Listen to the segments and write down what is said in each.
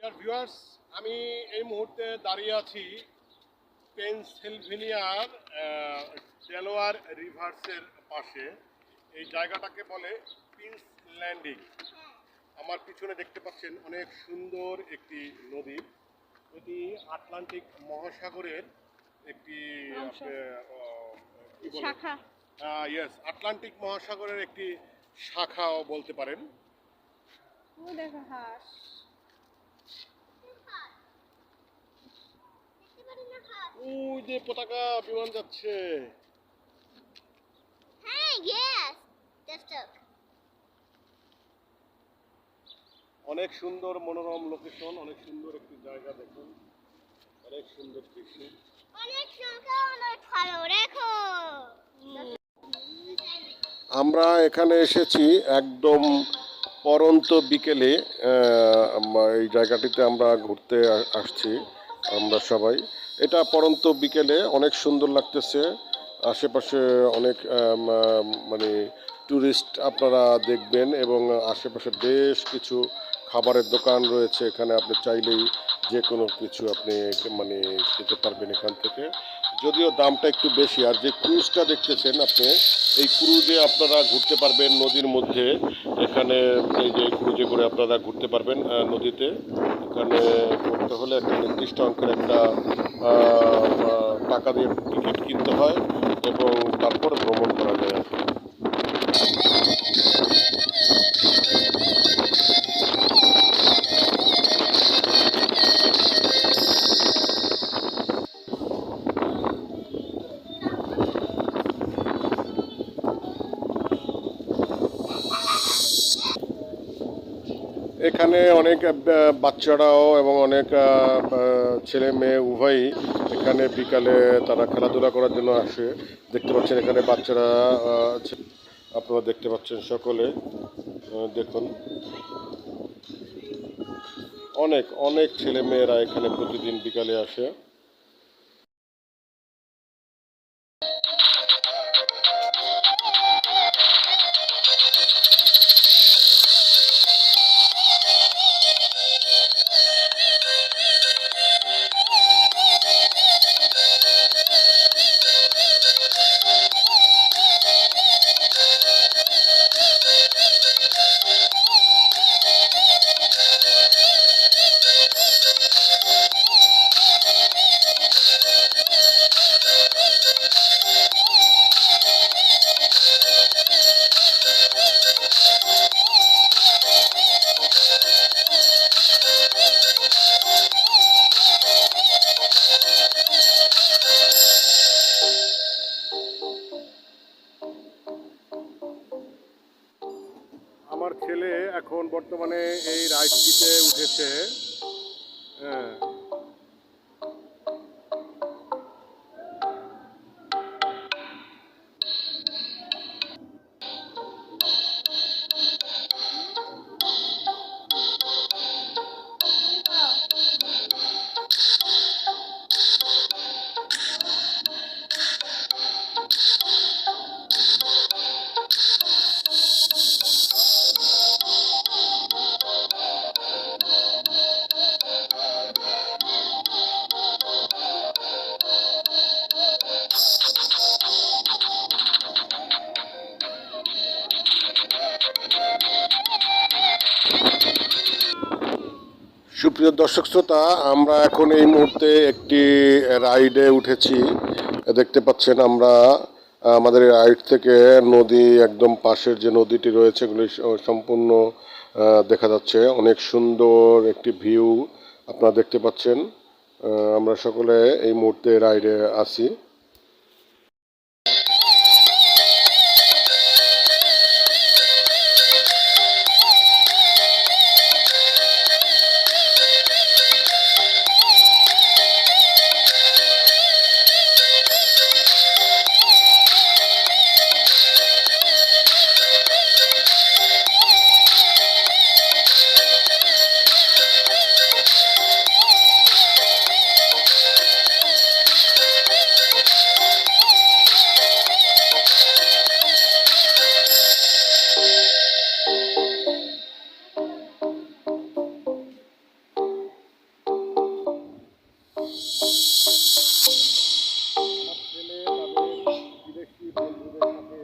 Dear viewers, আমি এই মুহূর্তে দাঁড়িয়ে আছি পেনসিলভেনিয়ার ডেলোয়ার রিভার্সের পাশে। এই জায়গাটাকে বলে পিন্স ল্যান্ডিং। আমার পিছনে দেখতে পাচ্ছেন অনেক সুন্দর একটি নদী। এটি আটলান্টিক মহাসাগরের একটি শাখা। ইয়েস, আটলান্টিক মহাসাগরের একটি শাখাও বলতে পারেন। দেখো হাঁস। ওই যে পতাকা বিমান যাচ্ছে। অনেক সুন্দর মনোরম লোকেশন, অনেক সুন্দর একটি জায়গা। দেখুন, অনেক সুন্দর দৃশ্য। আমরা এখানে এসেছি একদম পরন্ত বিকেলে। এই জায়গাটিতে আমরা ঘুরতে আসছি আমরা সবাই। এটা পরন্ত বিকেলে অনেক সুন্দর লাগতেছে। আশেপাশে অনেক মানে ট্যুরিস্ট আপনারা দেখবেন এবং আশেপাশে বেশ কিছু খাবারের দোকান রয়েছে। এখানে আপনি চাইলেই যে কোনো কিছু আপনি মানে খেতে পারবেন এখান থেকে, যদিও দামটা একটু বেশি। আর যে ক্রুজটা দেখতেছেন আপনি, এই ক্রুজে আপনারা ঘুরতে পারবেন নদীর মধ্যে। এখানে এই যে ক্রুজে করে আপনারা ঘুরতে পারবেন নদীতে। এখানে ঘুরতে হলে একটা নির্দিষ্ট অঙ্কের একটা টাকা দিয়ে টিকিট কিনতে হয় এবং তারপরে ভ্রমণ করা যায় আর কি। এখানে অনেক বাচ্চারাও এবং অনেক ছেলে মেয়ে উভয়ই এখানে বিকালে তারা খেলাধুলা করার জন্য আসে। দেখতে পাচ্ছেন এখানে বাচ্চারা আপনারা দেখতে পাচ্ছেন সকলে। দেখুন, অনেক অনেক ছেলে মেয়েরা এখানে প্রতিদিন বিকালে আসে। আমার ছেলে এখন বর্তমানে এই রাইডটিতে উঠেছে। হ্যাঁ, সুপ্রিয় দর্শক শ্রোতা, আমরা এখন এই মুহূর্তে একটি রাইডে উঠেছি। দেখতে পাচ্ছেন আমরা আমাদের রাইড থেকে নদী একদম পাশের যে নদীটি রয়েছে এগুলি সম্পূর্ণ দেখা যাচ্ছে। অনেক সুন্দর একটি ভিউ আপনারা দেখতে পাচ্ছেন। আমরা সকলে এই মুহূর্তে রাইডে আছি। আমার ছেলে তাদের বিদেশি বন্ধুদের সাথে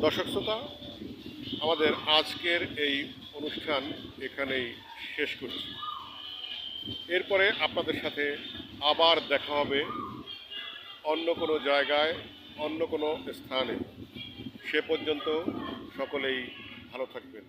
দর্শক শ্রোতা, আমাদের আজকের এই অনুষ্ঠান এখানেই শেষ করছি। এরপরে আপনাদের সাথে আবার দেখা হবে অন্য কোনো জায়গায়, অন্য কোনো স্থানে। সে পর্যন্ত সকলেই ভালো থাকবেন।